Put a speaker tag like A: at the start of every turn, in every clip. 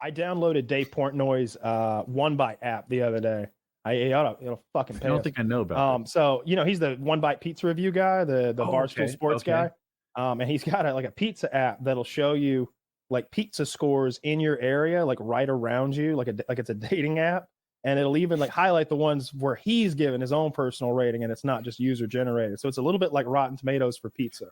A: I downloaded Dave Portnoy's One Bite app the other day. It'll fucking pay
B: I don't
A: us.
B: think I know about that.
A: So he's the One Bite pizza review guy, the Barstool Sports guy. And he's got a pizza app that'll show you like pizza scores in your area, like right around you, like it's a dating app. And it'll even like highlight the ones where he's given his own personal rating, and it's not just user generated. So it's a little bit like Rotten Tomatoes for pizza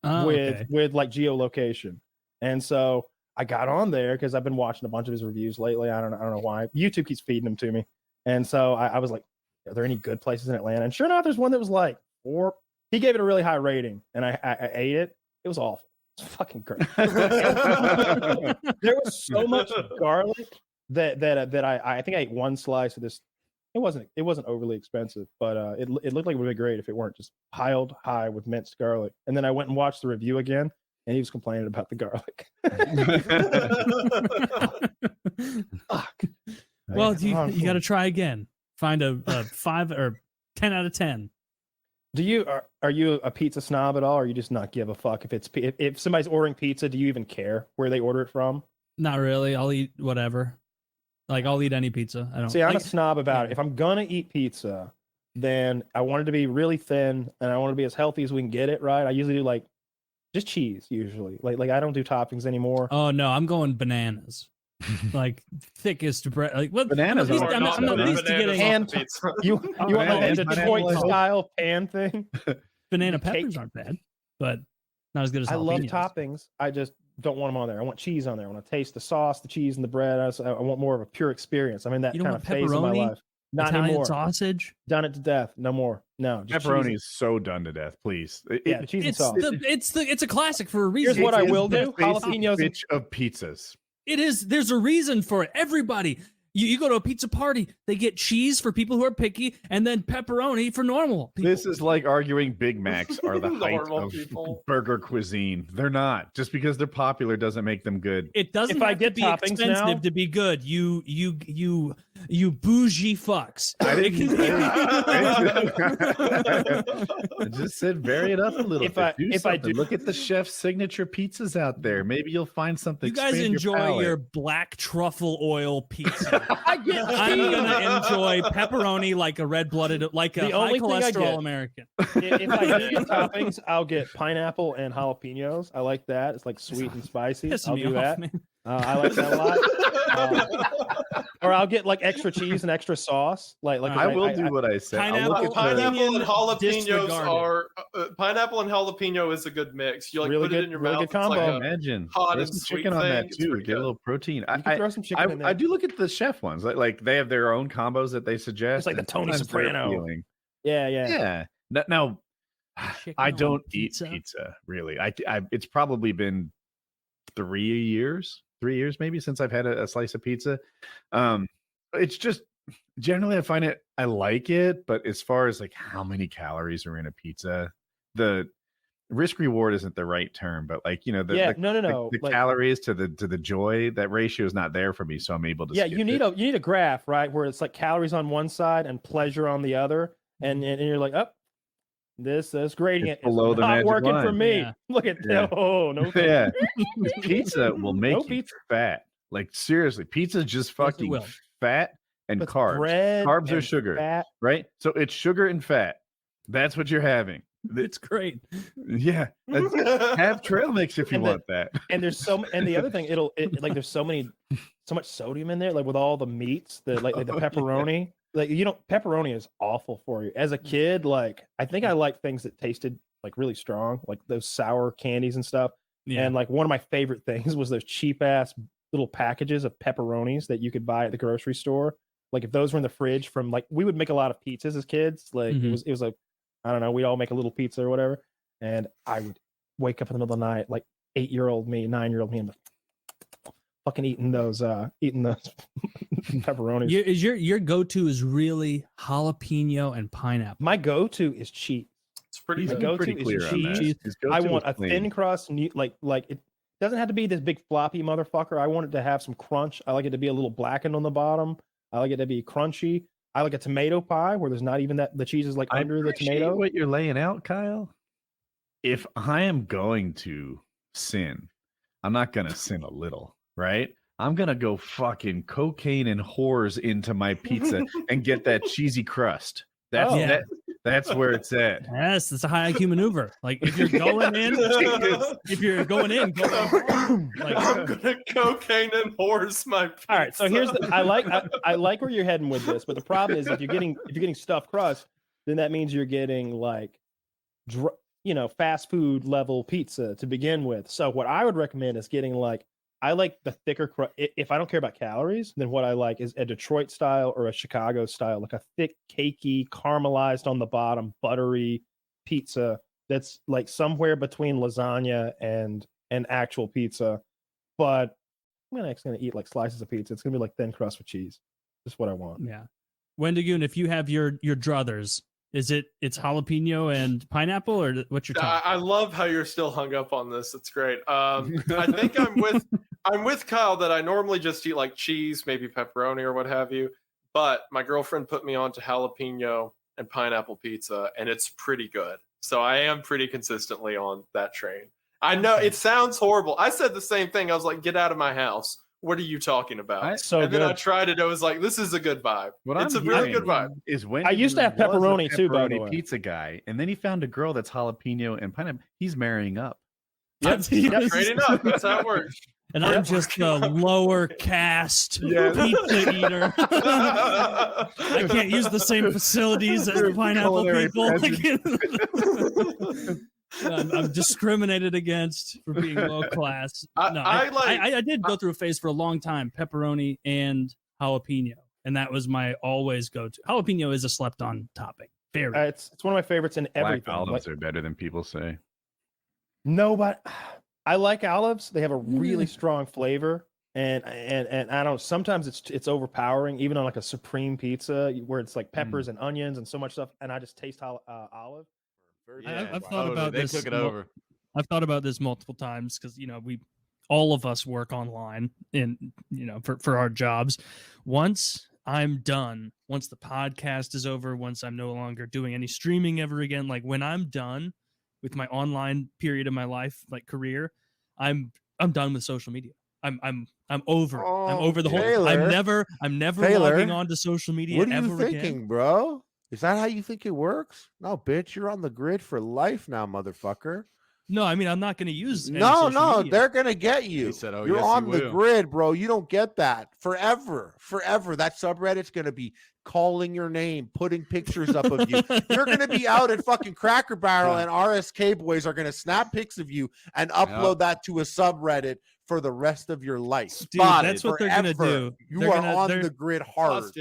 A: with like geolocation. And so I got on there because I've been watching a bunch of his reviews lately. I don't know why. YouTube keeps feeding them to me. And so I was like, are there any good places in Atlanta? And sure enough, there's one that was like 4. He gave it a really high rating, and I ate it. It was awful. It's fucking great. There was so much garlic that I think I ate one slice of this. It wasn't overly expensive, but it looked like it would be great if it weren't just piled high with minced garlic. And then I went and watched the review again, and he was complaining about the garlic. Fuck.
C: Well, you got to try again. Find a 5 or 10 out of 10.
A: Are you a pizza snob at all, or you just not give a fuck if somebody's ordering pizza? Do you even care where they order it from?
C: Not really. I'll eat whatever. Like I'll eat any pizza. I don't.
A: See, I'm a snob about it. If I'm gonna eat pizza, then I want it to be really thin, and I want it to be as healthy as we can get it. Right? I usually do like just cheese. Usually, like I don't do toppings anymore.
C: Oh no, I'm going bananas. Like thickest bread. Like what?
B: Bananas.
C: I'm at least getting
A: pan pizza. You want like the Detroit style pan thing?
C: Banana peppers aren't bad, but not as good as jalapenos.
A: I love toppings. I just don't want them on there. I want cheese on there. I want to taste the sauce, the cheese, and the bread. I want more of a pure experience. I'm in that kind of phase of my life. Not
C: Italian
A: anymore.
C: Sausage.
A: Done it to death. No more. No.
B: Pepperoni is so done to death. Please.
A: Cheese and sauce.
C: It's a classic for a reason.
A: Here's what I will do. Jalapenos.
B: Bitch of pizzas.
C: It is. There's a reason for it. Everybody. You go to a pizza party, they get cheese for people who are picky, and then pepperoni for normal people.
B: This is like arguing Big Macs are the height of burger cuisine. They're not. Just because they're popular doesn't make them good.
C: It doesn't have to be expensive to be good. You bougie fucks.
B: I just said vary it up a little bit. Look at the chef's signature pizzas out there. Maybe you'll find something.
C: You guys enjoy your black truffle oil pizza. I'm gonna enjoy pepperoni like a red-blooded, like a high cholesterol American.
A: If I do get toppings, I'll get pineapple and jalapenos. I like that. It's like sweet and spicy. I'll do that. I like that a lot. Or I'll get like extra cheese and extra sauce. Like
B: I will do what I said.
D: Pineapple and jalapenos are pineapple and jalapeno is a good mix. You like
A: really
D: put
A: good,
D: it in your
A: really
D: mouth.
A: Good combo.
D: Like
B: imagine
D: hot
B: and
D: some
B: chicken on that too. Get a little protein.
A: Throw some chicken in there.
B: I do look at the chef ones. Like they have their own combos that they suggest.
A: It's like the Tony Soprano. Yeah.
B: Now, I don't eat pizza really. It's probably been 3 years maybe since I've had a slice of pizza. It's just generally I like it, but as far as like how many calories are in a pizza, the risk reward isn't the right term, but like the calories to the joy, that ratio is not there for me, so I'm able to
A: you need a graph, right, where it's like calories on one side and pleasure on the other, and you're like, oh, this gradient is not working line. For me. Yeah. Look at that. Oh, no.
B: Yeah. Pizza will make you fat. Like seriously, pizza is just fucking fat and carbs. Carbs are sugar, fat. Right? So it's sugar and fat. That's what you're having.
C: It's great.
B: Yeah. Have trail mix if you want that.
A: And there's and the other thing, there's so much sodium in there, like with all the meats, the pepperoni. Like, pepperoni is awful for you. As a kid, like, I think I liked things that tasted like really strong, like those sour candies and stuff. Yeah. And like one of my favorite things was those cheap ass little packages of pepperonis that you could buy at the grocery store. Like if those were in the fridge from like, we would make a lot of pizzas as kids. Like it was like, I don't know, we'd all make a little pizza or whatever. And I would wake up in the middle of the night, like 8-year-old me, 9-year-old me, and fucking eating those pepperonis.
C: Your go-to is really jalapeno and pineapple.
A: My go-to is cheese.
D: It's pretty.
A: My go-to is cheese. I want a thin crust, like it doesn't have to be this big floppy motherfucker. I want it to have some crunch. I like it to be a little blackened on the bottom. I like it to be crunchy. I like a tomato pie where there's not even the cheese is like under the tomato.
B: What you're laying out, Kyle. If I am going to sin, I'm not going to sin a little. Right? I'm gonna go fucking cocaine and whores into my pizza and get that cheesy crust. That's where it's at.
C: Yes, it's a high IQ maneuver. Like if you're going in, go hard. Like,
D: I'm gonna cocaine and horse my pizza.
A: All right, so here's the I like where you're heading with this, but the problem is if you're getting stuffed crust, then that means you're getting like fast food level pizza to begin with. So what I would recommend is getting I like the thicker crust. If I don't care about calories, then what I like is a Detroit style or a Chicago style, like a thick, cakey, caramelized on the bottom, buttery pizza that's like somewhere between lasagna and an actual pizza. But I'm actually gonna eat like slices of pizza. It's gonna be like thin crust with cheese. Just what I want.
C: Yeah. Wendigoon, if you have your druthers, it's jalapeno and pineapple, or what's your top?
D: I love how you're still hung up on this. It's great. I think I'm with Kyle that I normally just eat like cheese, maybe pepperoni or what have you. But my girlfriend put me on to jalapeno and pineapple pizza, and it's pretty good. So I am pretty consistently on that train. I know it sounds horrible. I said the same thing. I was like, get out of my house. What are you talking about? Then I tried it. I was like, this is a good vibe. It's a really good vibe.
B: Is when
A: I used to have pepperoni too, by the way.
B: Pizza guy, and then he found a girl that's jalapeno and pineapple. He's marrying up.
D: Yep. Trading up. That's how it works.
C: And I'm just a lower caste pizza eater. I can't use the same facilities as pineapple people. I'm discriminated against for being low class. I did go through a phase for a long time, pepperoni and jalapeno, and that was my always go-to. Jalapeno is a slept-on topping.
A: It's one of my favorites in everything.
B: Black olives are better than people say.
A: No, but I like olives. They have a really strong flavor, and I don't. Sometimes it's overpowering, even on like a supreme pizza where it's like peppers and onions and so much stuff, and I just taste olive.
C: I've thought about this.
E: They took it over.
C: I've thought about this multiple times because all of us work online for our jobs. Once I'm done, once the podcast is over, once I'm no longer doing any streaming ever again, like when I'm done with my online period of my life, like career, I'm done with social media. I'm over. I'm over the whole. I'm never logging on to social media.
E: What are you
C: ever
E: thinking,
C: again.
E: bro? Is that how you think it works? No, bitch, you're on the grid for life now, motherfucker.
C: No, I mean I'm not going to use.
E: No, they're going to get you.
B: He said, oh,
E: you're
B: yes,
E: on the grid, bro. You don't get that forever. That subreddit's going to be calling your name, putting pictures up of you. You're going to be out at fucking Cracker Barrel, and RSK boys are going to snap pics of you and upload that to a subreddit for the rest of your life.
C: Dude, that's what they're going to do.
E: You are on the grid hard.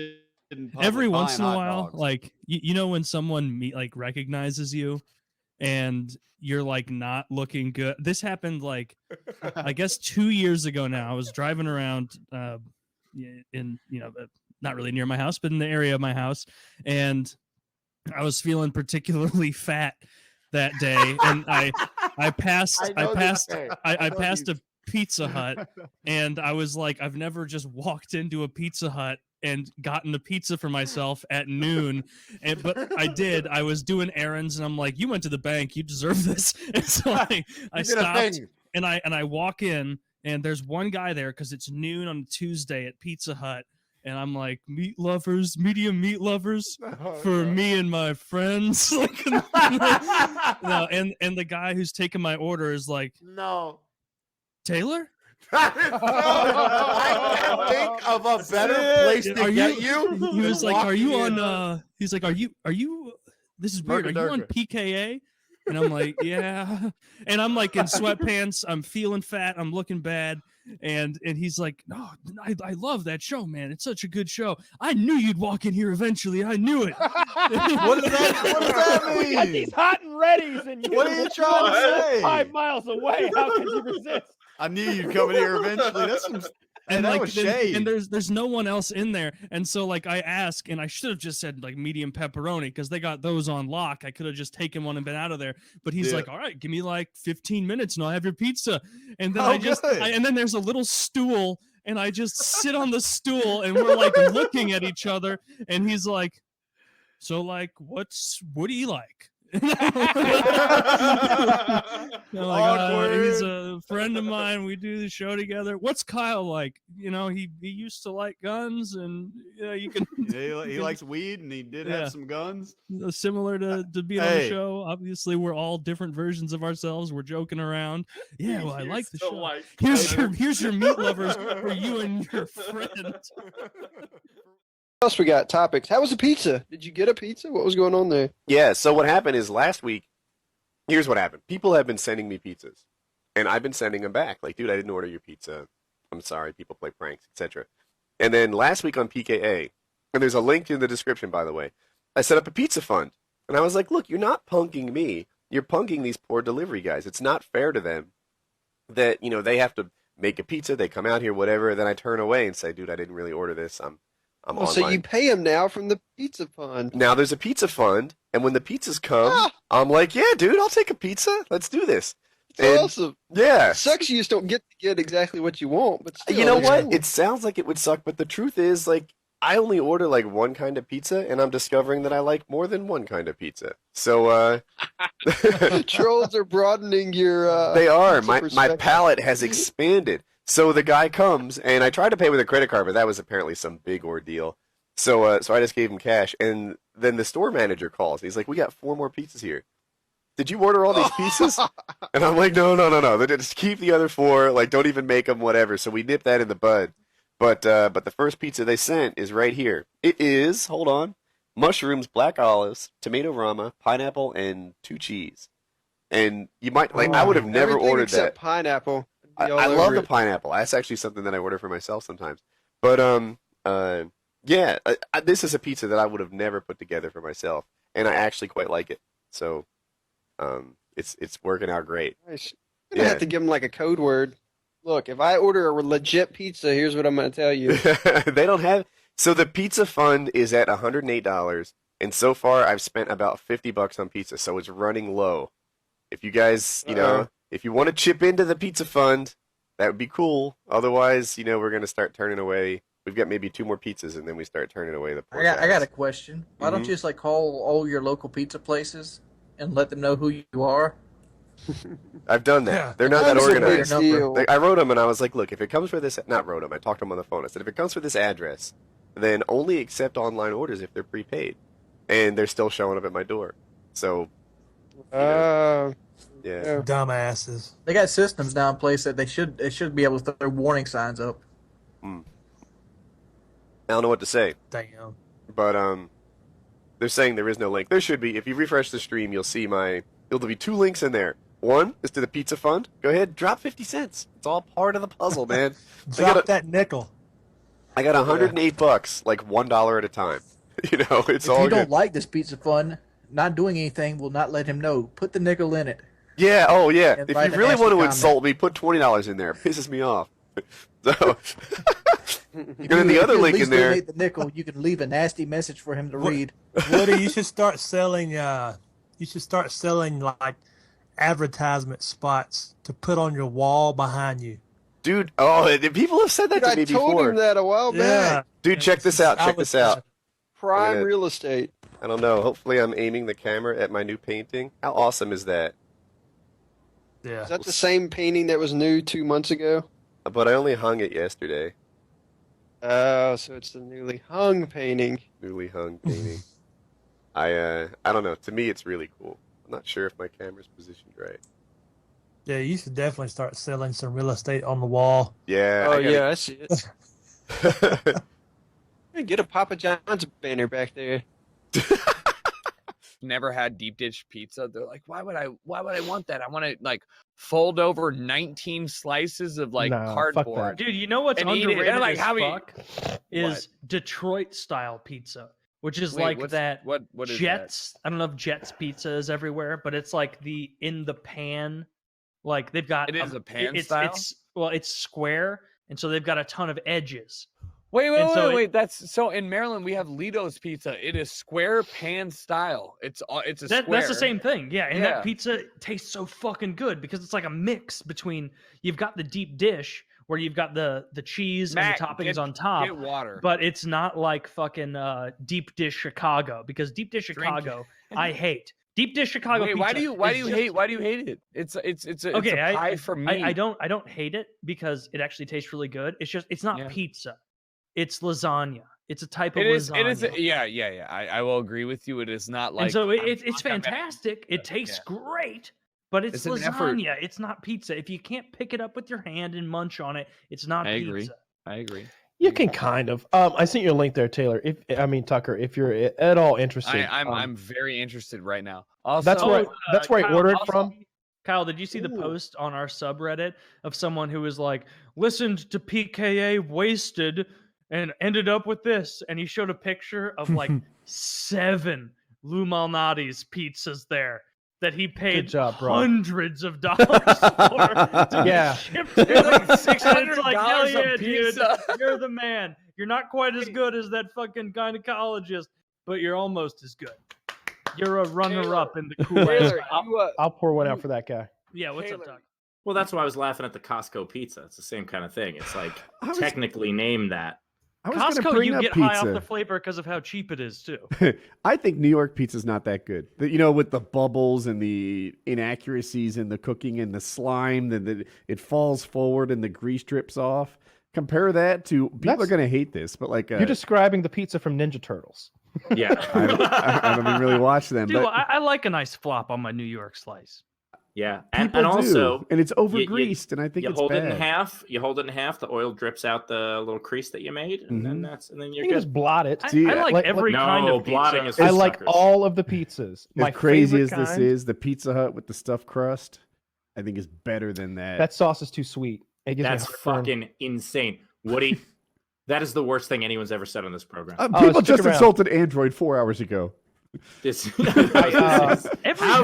C: Every once in a while, like when someone recognizes you and you're like not looking good. This happened like I guess 2 years ago now. I was driving around in not really near my house, but in the area of my house, and I was feeling particularly fat that day, and I passed a Pizza Hut, and I was like, I've never just walked into a Pizza Hut and gotten a pizza for myself at noon, but I did. I was doing errands, and I'm like, you went to the bank, you deserve this. And so I stopped, and I walk in, and there's one guy there because it's noon on Tuesday at Pizza Hut, and I'm like, medium meat lovers for me and my friends. No, and the guy who's taking my order is like,
E: no,
C: Taylor?
E: I can't think of a better place to get you.
C: He was like, "Are you on?" He's like, "Are you? This is weird. Are you on PKA?" And I'm like, "Yeah." And I'm like in sweatpants. I'm feeling fat. I'm looking bad. And he's like, "No, I love that show, man. It's such a good show. I knew you'd walk in here eventually. I knew it."
E: What does that mean?
A: We got these hot and readies, and
E: what are you trying to say?
A: 5 miles away. How could you resist?
E: I knew you'd come in here eventually. That's some,
C: and
E: that
C: like
E: was shade.
C: and there's no one else in there, and so like I ask, and I should have just said like medium pepperoni because they got those on lock. I could have just taken one and been out of there, but he's like, all right, give me like 15 minutes and I'll have your pizza. And then and then there's a little stool, and I just sit on the stool, and we're like looking at each other, and he's like, so like what do you like? He's a friend of mine. We do the show together. What's Kyle like? He used to like guns, and you can.
F: He likes weed, and he did have some guns.
C: Similar to being on the show. Obviously, we're all different versions of ourselves. We're joking around. Yeah, well, I like the show. Here's your meat lovers for you and your friend.
G: What else we got? Topics. How was the pizza? Did you get a pizza? What was going on there?
H: Yeah, so what happened is last week, here's what happened. People have been sending me pizzas, and I've been sending them back. Like, dude, I didn't order your pizza. I'm sorry, people play pranks, etc. And then last week on PKA, and there's a link in the description, by the way, I set up a pizza fund. And I was like, look, you're not punking me. You're punking these poor delivery guys. It's not fair to them that, they have to make a pizza, they come out here, whatever, then I turn away and say, dude, I didn't really order this. I'm online.
G: So you pay them now from the pizza fund.
H: Now there's a pizza fund, and when the pizzas come, I'm like, yeah, dude, I'll take a pizza. Let's do this.
G: It's awesome.
H: Yeah.
G: It sucks you just don't get to get exactly what you want, but still,
H: you know what?
G: Cool.
H: It sounds like it would suck, but the truth is, like, I only order like one kind of pizza, and I'm discovering that I like more than one kind of pizza. So,
G: trolls are broadening your.
H: They are. My palate has expanded. So the guy comes, and I tried to pay with a credit card, but that was apparently some big ordeal. So I just gave him cash, and then the store manager calls. He's like, "We got 4 more pizzas here. Did you order all these pieces?" And I'm like, "No. Just keep the other 4. Like, don't even make them. Whatever." So we nipped that in the bud. But the first pizza they sent is right here. It is, hold on, mushrooms, black olives, tomato rama, pineapple, and 2 cheese. And you might I would have never ordered
G: except
H: that.
G: Pineapple.
H: I love the pineapple. That's actually something that I order for myself sometimes. But yeah, this is a pizza that I would have never put together for myself, and I actually quite like it. So, it's working out great.
G: Nice. You're gonna have to give them like a code word. Look, if I order a legit pizza, here's what I'm gonna tell you.
H: They don't have. So the pizza fund is at $108, and so far I've spent about $50 on pizza, so it's running low. If you guys, if you want to chip into the pizza fund, that would be cool. Otherwise, we're going to start turning away. We've got maybe 2 more pizzas, and then we start turning away the poor
I: I got a question. Why don't you just call all your local pizza places and let them know who you are?
H: I've done that. Yeah. They're not that organized. I wrote them, and I was like, look, if it comes for this, not wrote them, I talked to them on the phone. I said, if it comes for this address, then only accept online orders if they're prepaid. And they're still showing up at my door. So, yeah.
J: Dumbasses.
I: They got systems now in place that they should be able to throw warning signs up.
H: I don't know what to say.
J: Damn.
H: But they're saying there is no link. There should be. If you refresh the stream, you'll see there'll be 2 links in there. One is to the pizza fund. Go ahead, drop 50 cents. It's all part of the puzzle, man.
J: Drop that nickel.
H: I got $108, like $1 at a time. It's all good.
I: If you don't like this pizza fund, not doing anything will not let him know. Put the nickel in it.
H: Yeah, if you really want to insult me, put $20 in there. It pisses me off. So, and then the other link in there.
I: Donate the nickel, you can leave a nasty message for him to read.
J: Woody, you should start selling. Like advertisement spots to put on your wall behind you.
H: Dude, people have said that to me before.
G: I told him that a while back.
H: Dude, check this out.
G: Prime real estate.
H: I don't know. Hopefully I'm aiming the camera at my new painting. How awesome is that?
J: Yeah.
G: Is that the same painting that was new 2 months ago?
H: But I only hung it yesterday.
G: Oh, so it's the newly hung painting.
H: Newly hung painting. I don't know. To me, it's really cool. I'm not sure if my camera's positioned right.
J: Yeah, you should definitely start selling some real estate on the wall.
H: Yeah.
G: Oh, yeah, I see it. Get a Papa John's banner back there.
K: Never had deep dish pizza. They're like, why would I want that? I want to like fold over 19 slices of cardboard.
L: Dude, you know what's underrated as fuck is Detroit style pizza, which is what is Jets. That? I don't know if Jets pizza is everywhere, but it's like in the pan. Like they've got
K: it is a pan style.
L: It's square, and so they've got a ton of edges.
K: Wait. That's so in Maryland we have Lido's pizza. It is square pan style. It's a square.
L: That's the same thing. Yeah, and that pizza tastes so fucking good because it's like a mix between you've got the deep dish where you've got the cheese and the toppings on top.
K: Get water.
L: But it's not like fucking deep dish Chicago because deep dish Chicago I hate Deep dish Chicago pizza.
K: Why do you hate it? It's a pie for me.
L: I don't hate it because it actually tastes really good. It's not pizza. It's lasagna. It's a type of lasagna.
K: Yeah. I will agree with you. It is not like,
L: and so it's fantastic. It tastes great, but it's lasagna. It's not pizza. If you can't pick it up with your hand and munch on it, it's not pizza.
K: I agree.
A: You can kind of. I sent you a link there, Taylor. Tucker, if you're at all interested,
K: I'm very interested right now. Also,
A: that's where I ordered from.
L: Kyle, did you see the post on our subreddit of someone who was like, listened to PKA Wasted and ended up with this? And he showed a picture of like 7 Lou Malnati's pizzas there that he paid hundreds of dollars for to get shipped to him.
K: Like $600
L: like, hell yeah,
K: a pizza.
L: dude, you're the man. You're not quite as good as that fucking gynecologist, but you're almost as good. You're a runner-up in the cool ass.
A: I'll pour one out for that guy.
L: Yeah, what's up, Doc?
M: Well, that's why I was laughing at the Costco pizza. It's the same kind of thing. It's like technically named that.
L: Costco, you get high off the flavor because of how cheap it is, too.
B: I think New York pizza's not that good. With the bubbles and the inaccuracies in the cooking and the slime, it falls forward and the grease drips off. Compare that to people are going to hate this, but like
A: you're describing the pizza from Ninja Turtles.
M: Yeah,
B: I don't even really watch them.
L: Dude,
B: but
L: I like a nice flop on my New York slice.
M: Yeah, and also,
B: and it's over greased, and I think
M: you
B: it's
M: hold
B: bad.
M: it in half. You hold it in half. The oil drips out the little crease that you made, and then you're
A: you
M: good.
A: just blot it.
L: I like every kind of
M: blotting
L: pizza.
M: is
A: I like all of the pizzas.
B: As crazy as this is, the Pizza Hut with the stuffed crust, I think is better than that.
A: That sauce is too sweet.
M: That's fucking insane, Woody. That is the worst thing anyone's ever said on this program.
B: People just insulted Android 4 hours ago.
L: How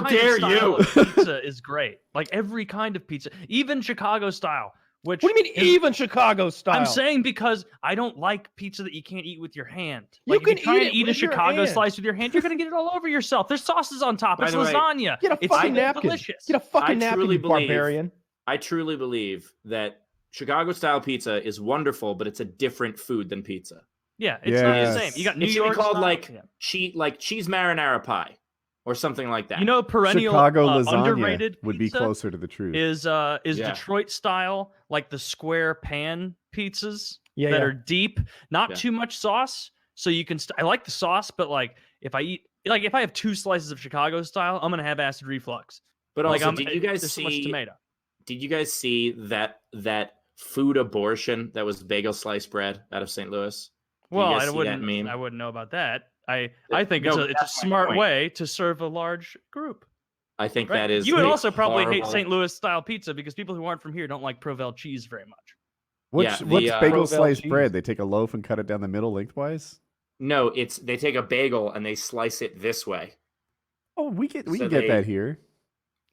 M: dare you?
L: Pizza is great. Like every kind of pizza, even Chicago style. What
A: do you mean, even Chicago style?
L: I'm saying because I don't like pizza that you can't eat with your hand. Like, if you try to eat a Chicago slice with your hand, you're gonna get it all over yourself. There's sauces on top. It's lasagna.
A: Get a fucking napkin.
L: Delicious.
A: Get a fucking napkin, you barbarian.
M: I truly believe that Chicago style pizza is wonderful, but it's a different food than pizza.
L: Yeah, it's not the same. You got New York
M: called
L: style,
M: cheese marinara pie or something like that.
L: Perennial
B: Chicago lasagna
L: underrated
B: would be closer to the truth.
L: Is Detroit style, like the square pan pizzas that are deep, not too much sauce, so you can. I like the sauce, but like if I have 2 slices of Chicago style, I'm gonna have acid reflux.
M: But
L: like,
M: also, did you guys
L: so much tomato?
M: Did you guys see that food abortion that was bagel sliced bread out of St. Louis?
L: Well, I wouldn't know about that. I think it's a smart way to serve a large group.
M: I think that is.
L: You would also probably hate St. Louis style pizza because people who aren't from here don't like Provel cheese very much.
B: What's bagel sliced bread? They take a loaf and cut it down the middle lengthwise?
M: No, they take a bagel and they slice it this way.
B: Oh, we can get that here.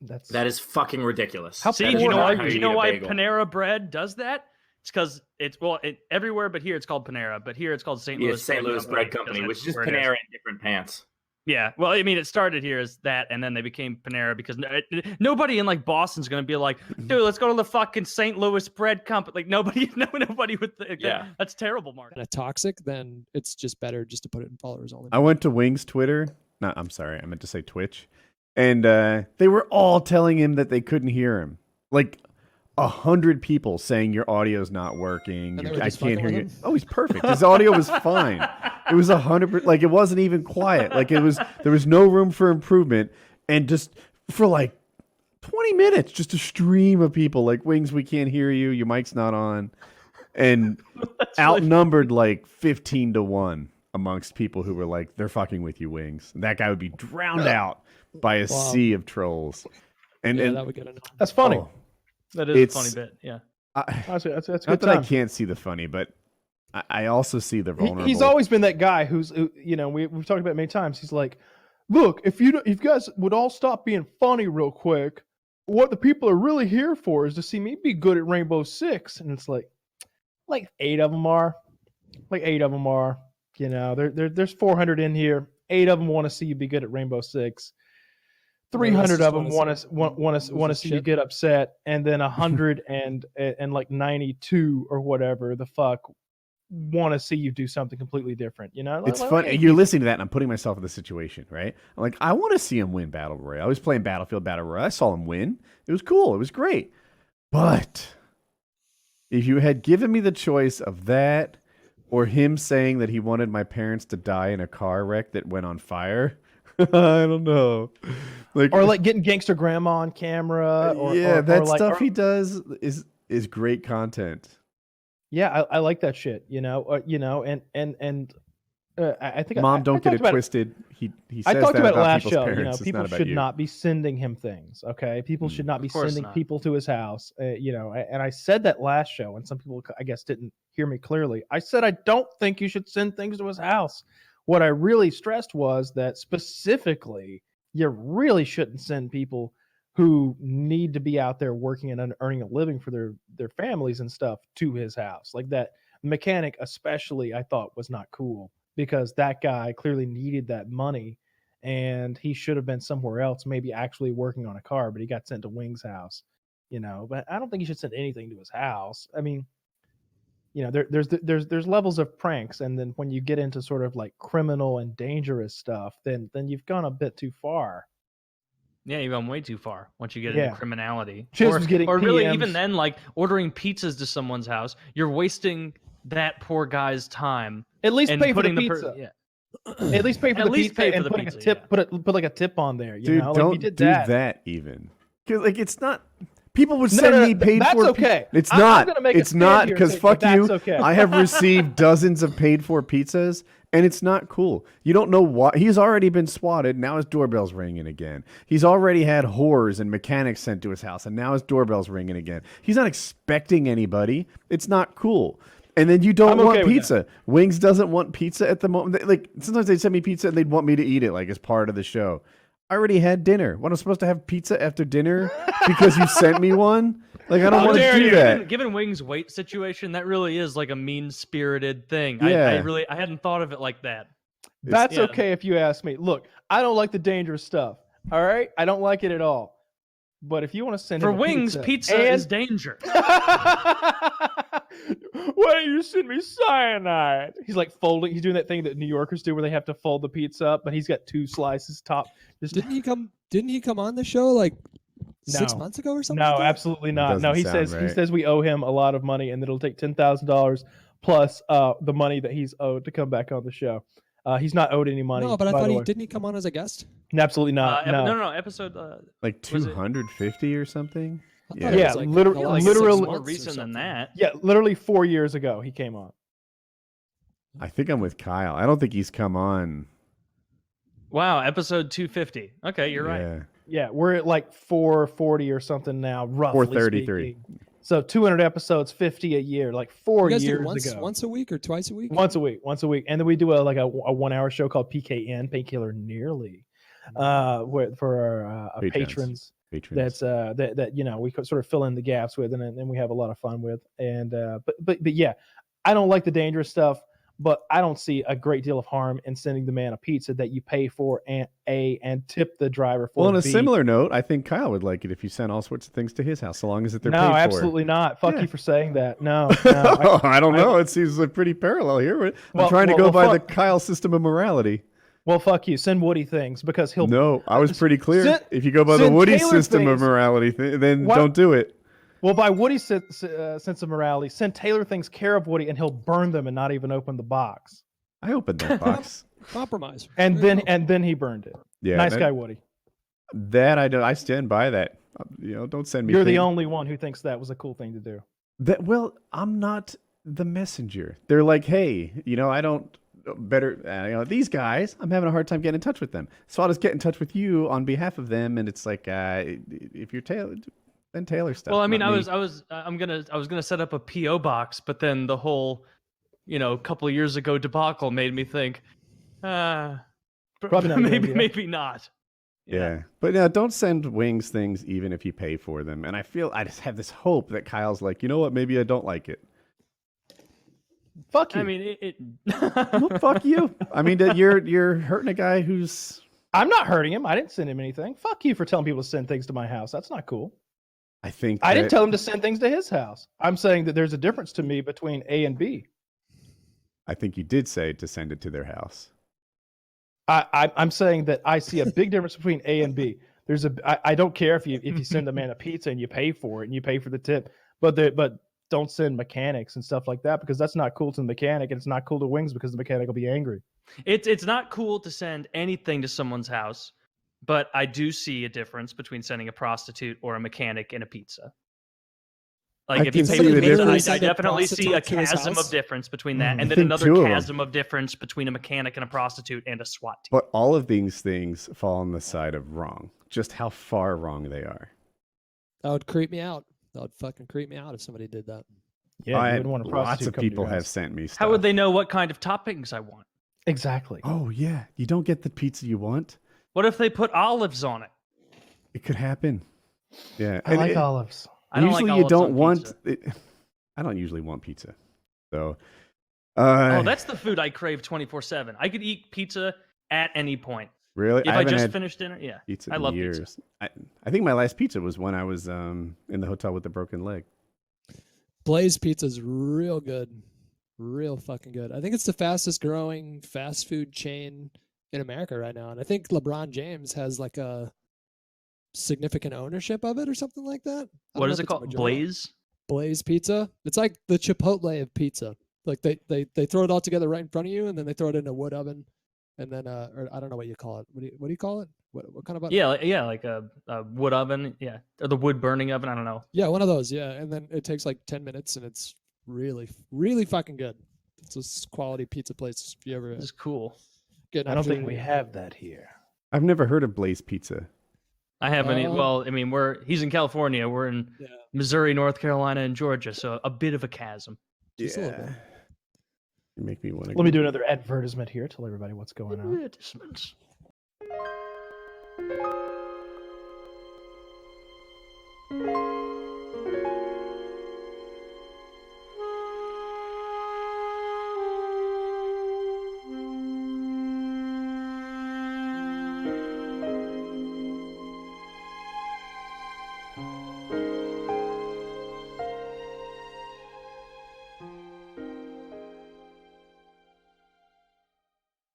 M: That is fucking ridiculous.
L: Do you know why Panera Bread does that? It's because everywhere but here it's called Panera, but here it's called St. Louis.
M: St. Louis Bread Company, which is Panera in different pants.
L: Yeah, well, I mean, it started here as that, and then they became Panera because nobody in like Boston's gonna be like, dude, let's go to the fucking St. Louis Bread Company. Like nobody would. That's terrible, Mark.
N: Kind of toxic, then it's just better just to put it in followers only.
B: I went to Wing's Twitter. No, I'm sorry, I meant to say Twitch, and they were all telling him that they couldn't hear him. Like 100 people saying your audio's not working. I can't hear you. Oh, he's perfect. His audio was fine. It was 100%. Like it wasn't even quiet. Like there was no room for improvement. And just for like 20 minutes, just a stream of people like, Wings, we can't hear you. Your mic's not on. And outnumbered like 15-1 amongst people who were like, they're fucking with you, Wings. And that guy would be drowned out by a sea of trolls. And
N: that would get annoying.
A: That's funny.
B: Oh,
L: that is a funny bit, yeah.
A: That's a good
B: not that
A: time.
B: I can't see the funny, but I also see the vulnerable.
A: He's always been that guy who we've talked about it many times. He's like, look, if you guys would all stop being funny real quick, what the people are really here for is to see me be good at Rainbow Six. And it's like 8 of them are. Like 8 of them are. There's 400 in here. 8 of them want to see you be good at Rainbow Six. 300 of them want to see you get upset, and then 100 and like 92 or whatever the fuck want to see you do something completely different. You know,
B: it's funny. You're listening to that, and I'm putting myself in the situation, right? I'm like, I want to see him win Battle Royale. I was playing Battlefield Battle Royale. I saw him win. It was cool. It was great. But if you had given me the choice of that or him saying that he wanted my parents to die in a car wreck that went on fire, I don't know.
A: Or like getting Gangster Grandma on camera.
B: That stuff he does is great content.
A: Yeah, I like that shit. You know, I think
B: Mom, don't get it twisted. He says
A: I talked
B: that
A: about it last
B: people's
A: show.
B: Parents.
A: People should not be sending him things. Okay, people should not be sending people to his house. And I said that last show, and some people, I guess, didn't hear me clearly. I said I don't think you should send things to his house. What I really stressed was that specifically, you really shouldn't send people who need to be out there working and earning a living for their families and stuff to his house. Like that mechanic especially, I thought was not cool, because that guy clearly needed that money and he should have been somewhere else, maybe actually working on a car, but he got sent to Wing's house, but I don't think you should send anything to his house. I mean, there's levels of pranks. And then when you get into sort of like criminal and dangerous stuff, then you've gone a bit too far.
L: Yeah, you've gone way too far once you get into criminality.
A: Or
L: really, even then, like ordering pizzas to someone's house, you're wasting that poor guy's time.
A: At least pay for the pizza. At least pay for the pizza and put a tip. Put like a tip on there.
B: Dude,
A: know?
B: don't
A: like, you did
B: do that even. Like it's not. People would send me paid
A: that's
B: for.
A: Okay.
B: It's not. It's not because fuck you.
A: Okay.
B: I have received dozens of paid for pizzas, and it's not cool. You don't know why. He's already been swatted. Now his doorbell's ringing again. He's already had whores and mechanics sent to his house, and now his doorbell's ringing again. He's not expecting anybody. It's not cool. And then you don't want pizza. Wings doesn't want pizza at the moment. Like sometimes they send me pizza and they'd want me to eat it like as part of the show. I already had dinner. What, I'm supposed to have pizza after dinner because you sent me one? Like, I don't want to do that.
L: Given Wings' weight situation, that really is like a mean-spirited thing.
B: Yeah.
L: I hadn't thought of it like that.
A: That's okay if you ask me. Look, I don't like the dangerous stuff. All right? I don't like it at all. But if you want to send
L: for
A: him
L: Wings, pizza is danger.
A: Why don't you send me cyanide? He's like folding. He's doing that thing that New Yorkers do where they have to fold the pizza up, but he's got 2 slices top.
N: Didn't he come on the show like 6 months ago or something?
A: No,
N: like that?
A: absolutely not. No, he says we owe him a lot of money, and it'll take $10,000 plus the money that he's owed to come back on the show. He's not owed any money.
N: No, but I thought didn't he come on as a guest?
A: Absolutely not.
L: No. Episode
B: like 250 or something.
A: Yeah,
L: like,
A: literally
L: more recent than that.
A: Yeah, literally 4 years ago he came on.
B: I think I'm with Kyle. I don't think he's come on.
L: Wow, episode 250. Okay, you're right.
A: Yeah, we're at like 440 or something now, roughly
B: 433.
A: Speaking. So 200 episodes, 50 a year, like 4 years ago.
N: Once a week or twice a week?
A: Once a week. And then we do a 1-hour show called PKN, Painkiller Nearly, for our patrons. That's that we sort of fill in the gaps with, and then we have a lot of fun with. And but yeah, I don't like the dangerous stuff, but I don't see a great deal of harm in sending the man a pizza that you pay for and tip the driver for.
B: Well, on a similar note, I think Kyle would like it if you sent all sorts of things to his house, so long as they're paid for.
A: No, absolutely not. Fuck you for saying that. No,
B: I don't know. It seems a pretty parallel here. I'm trying to go by the Kyle system of morality.
A: Well, fuck you. Send Woody things because he'll.
B: No, I was pretty clear. If you go by the Woody system of morality, then don't do it.
A: Well, by Woody's sense of morality, send Taylor things care of Woody, and he'll burn them and not even open the box.
B: I opened that box.
N: Compromise.
A: And then he burned it.
B: Yeah,
A: nice guy, Woody.
B: That I stand by that. Don't send me.
A: You're the only one who thinks that was a cool thing to do.
B: I'm not the messenger. They're like, hey, I don't. Better, these guys, I'm having a hard time getting in touch with them. So I'll just get in touch with you on behalf of them. And it's like, if you're Taylor, then Taylor stuff.
L: Well, I mean, I was gonna set up a PO box, but then the whole, couple of years ago debacle made me think,
A: probably not.
L: maybe not.
B: Yeah, but don't send Wings things even if you pay for them. And I just have this hope that Kyle's like, you know what? Maybe I don't like it.
A: Fuck you.
L: I mean,
B: well, fuck you. I mean, you're hurting a guy who's.
A: I'm not hurting him. I didn't send him anything. Fuck you for telling people to send things to my house. That's not cool.
B: I think
A: I didn't tell him to send things to his house. I'm saying that there's a difference to me between A and B.
B: I think you did say to send it to their house.
A: I'm saying that I see a big difference between A and B. I don't care if you send a man a pizza and you pay for it and you pay for the tip, but don't send mechanics and stuff like that, because that's not cool to the mechanic, and it's not cool to Wings because the mechanic will be angry.
L: It's not cool to send anything to someone's house, but I do see a difference between sending a prostitute or a mechanic and a pizza. Like if you pay for the pizza, I definitely see a chasm of difference between that, and then another chasm of difference between a mechanic and a prostitute and a SWAT team.
B: But all of these things fall on the side of wrong. Just how far wrong they are.
N: That would creep me out. That would fucking creep me out if somebody did that.
A: Yeah, you would want a prostitute.
B: Lots of people have sent me stuff.
L: How would they know what kind of toppings I want?
A: Exactly.
B: Oh yeah, you don't get the pizza you want.
L: What if they put olives on it?
B: It could happen. Yeah,
A: I like olives.
L: I don't
B: usually
L: like
B: you
L: olives
B: don't
L: on
B: want
L: pizza.
B: it. I don't usually want pizza, so.
L: Oh, that's the food I crave 24/7. I could eat pizza at any point.
B: Really?
L: If I just finished dinner, yeah.
B: Pizza
L: I love
B: years.
L: pizza.
B: I think my last pizza was when I was in the hotel with the broken leg.
N: Blaze Pizza's real good. Real fucking good. I think it's the fastest growing fast food chain in America right now. And I think LeBron James has like a significant ownership of it or something like that.
L: What is it called? Blaze?
N: Blaze Pizza. It's like the Chipotle of pizza. Like they throw it all together right in front of you, and then they throw it in a wood oven, and then or I don't know what you call it. What do you call it? What kind of oven?
L: Yeah, like a wood oven. Yeah, or the wood burning oven. I don't know.
N: Yeah, one of those. Yeah, and then it takes like 10 minutes, and it's really, really fucking good. It's a quality pizza place. If you ever,
L: it's cool.
A: I don't think we have that here.
B: I've never heard of Blaze Pizza.
L: I haven't. Well, I mean, he's in California. We're in Missouri, North Carolina, and Georgia, so a bit of a chasm.
B: Yeah. You make me want to.
A: Let me do another advertisement here. Tell everybody what's going on.
L: Advertisements.